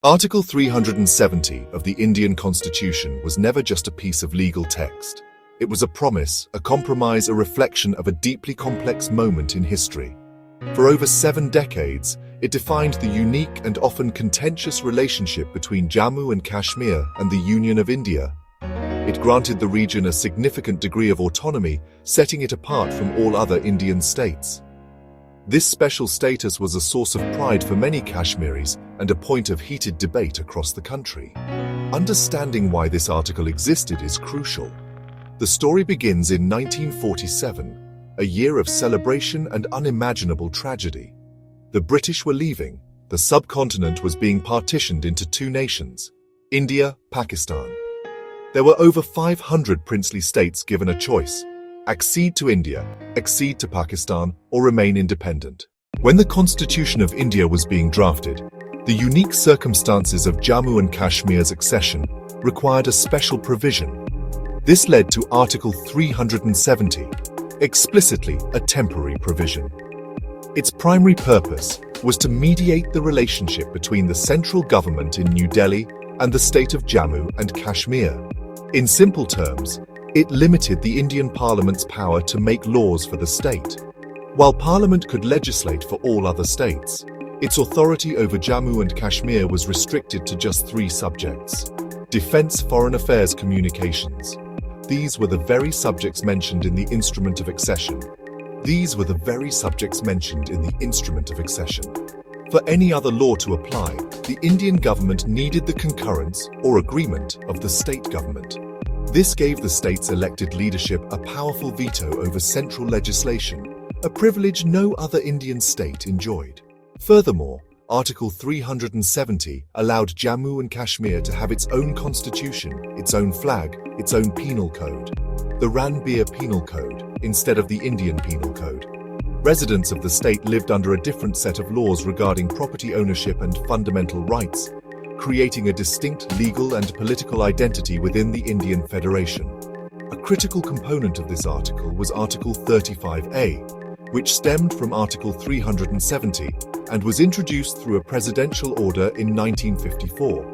Article 370 of the Indian Constitution was never just a piece of legal text. It was a promise, a compromise, a reflection of a deeply complex moment in history. For over 7 decades, it defined the unique and often contentious relationship between Jammu and Kashmir and the Union of India. It granted the region a significant degree of autonomy, setting it apart from all other Indian states. This special status was a source of pride for many Kashmiris and a point of heated debate across the country. Understanding why this article existed is crucial. The story begins in 1947, a year of celebration and unimaginable tragedy. The British were leaving. The subcontinent was being partitioned into 2 nations, India, Pakistan. There were over 500 princely states given a choice: accede to India, accede to Pakistan, or remain independent. When the Constitution of India was being drafted, the unique circumstances of Jammu and Kashmir's accession required a special provision. This led to Article 370, explicitly a temporary provision. Its primary purpose was to mediate the relationship between the central government in New Delhi and the state of Jammu and Kashmir. In simple terms, it limited the Indian Parliament's power to make laws for the state. While Parliament could legislate for all other states, its authority over Jammu and Kashmir was restricted to just 3 subjects: defense, foreign affairs, communications. These were the very subjects mentioned in the Instrument of Accession. For any other law to apply, the Indian government needed the concurrence or agreement of the state government. This gave the state's elected leadership a powerful veto over central legislation, a privilege no other Indian state enjoyed. Furthermore, Article 370 allowed Jammu and Kashmir to have its own constitution, its own flag, its own penal code, the Ranbir Penal Code, instead of the Indian Penal Code. Residents of the state lived under a different set of laws regarding property ownership and fundamental rights, creating a distinct legal and political identity within the Indian Federation. A critical component of this article was Article 35A, which stemmed from Article 370 and was introduced through a presidential order in 1954.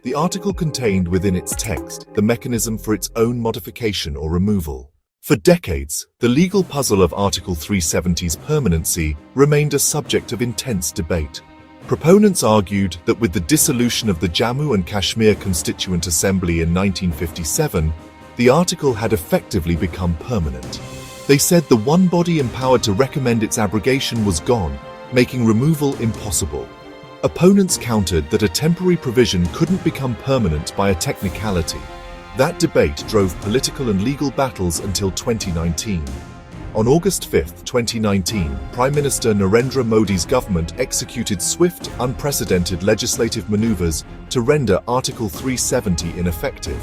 The article contained within its text the mechanism for its own modification or removal. For decades, the legal puzzle of Article 370's permanency remained a subject of intense debate. Proponents argued that with the dissolution of the Jammu and Kashmir Constituent Assembly in 1957, the article had effectively become permanent. They said the one body empowered to recommend its abrogation was gone, making removal impossible. Opponents countered that a temporary provision couldn't become permanent by a technicality. That debate drove political and legal battles until 2019. On August 5, 2019, Prime Minister Narendra Modi's government executed swift, unprecedented legislative maneuvers to render Article 370 ineffective.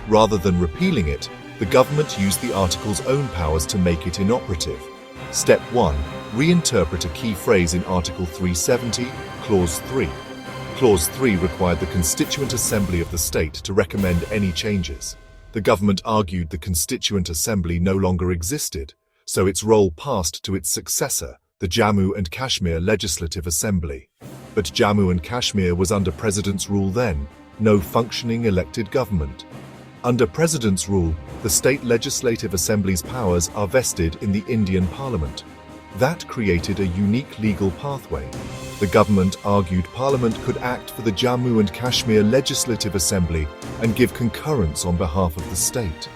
Rather than repealing it, the government used the article's own powers to make it inoperative. Step 1. Reinterpret a key phrase in Article 370, Clause 3. Clause 3 required the Constituent Assembly of the state to recommend any changes. The government argued the Constituent Assembly no longer existed, so its role passed to its successor, the Jammu and Kashmir Legislative Assembly. But Jammu and Kashmir was under President's rule then, no functioning elected government. Under President's rule, the state legislative assembly's powers are vested in the Indian Parliament. That created a unique legal pathway. The government argued Parliament could act for the Jammu and Kashmir Legislative Assembly and give concurrence on behalf of the state.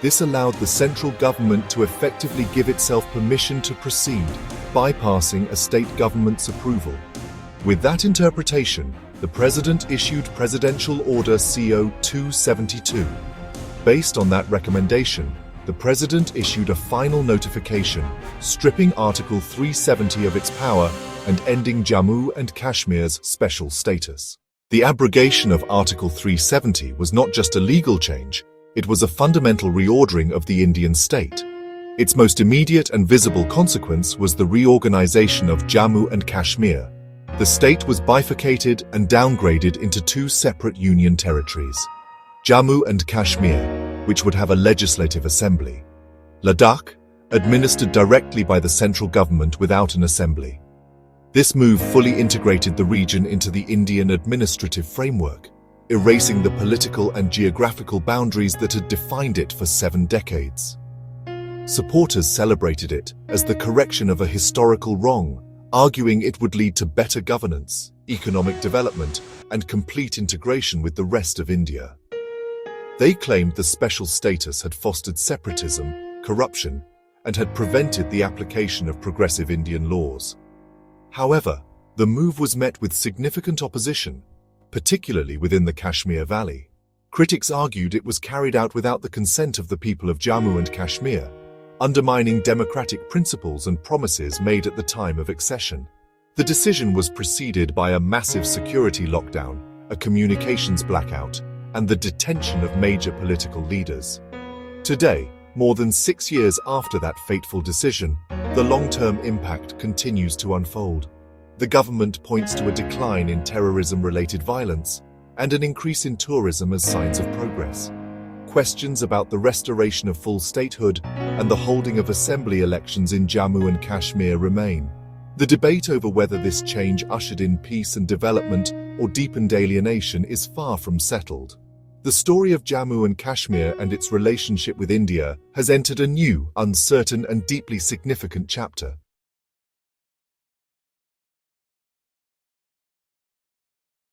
This allowed the central government to effectively give itself permission to proceed, bypassing a state government's approval. With that interpretation, the President issued Presidential Order CO 272. Based on that recommendation, the President issued a final notification, stripping Article 370 of its power and ending Jammu and Kashmir's special status. The abrogation of Article 370 was not just a legal change, it was a fundamental reordering of the Indian state. Its most immediate and visible consequence was the reorganization of Jammu and Kashmir. The state was bifurcated and downgraded into 2 separate union territories: Jammu and Kashmir, which would have a legislative assembly; Ladakh, administered directly by the central government without an assembly. This move fully integrated the region into the Indian administrative framework, erasing the political and geographical boundaries that had defined it for 7 decades. Supporters celebrated it as the correction of a historical wrong, arguing it would lead to better governance, economic development, and complete integration with the rest of India. They claimed the special status had fostered separatism, corruption, and had prevented the application of progressive Indian laws. However, the move was met with significant opposition, particularly within the Kashmir Valley. Critics argued it was carried out without the consent of the people of Jammu and Kashmir, undermining democratic principles and promises made at the time of accession. The decision was preceded by a massive security lockdown, a communications blackout, and the detention of major political leaders. Today, more than 6 years after that fateful decision, the long-term impact continues to unfold. The government points to a decline in terrorism-related violence and an increase in tourism as signs of progress. Questions about the restoration of full statehood and the holding of assembly elections in Jammu and Kashmir remain. The debate over whether this change ushered in peace and development or deepened alienation is far from settled. The story of Jammu and Kashmir and its relationship with India has entered a new, uncertain, and deeply significant chapter.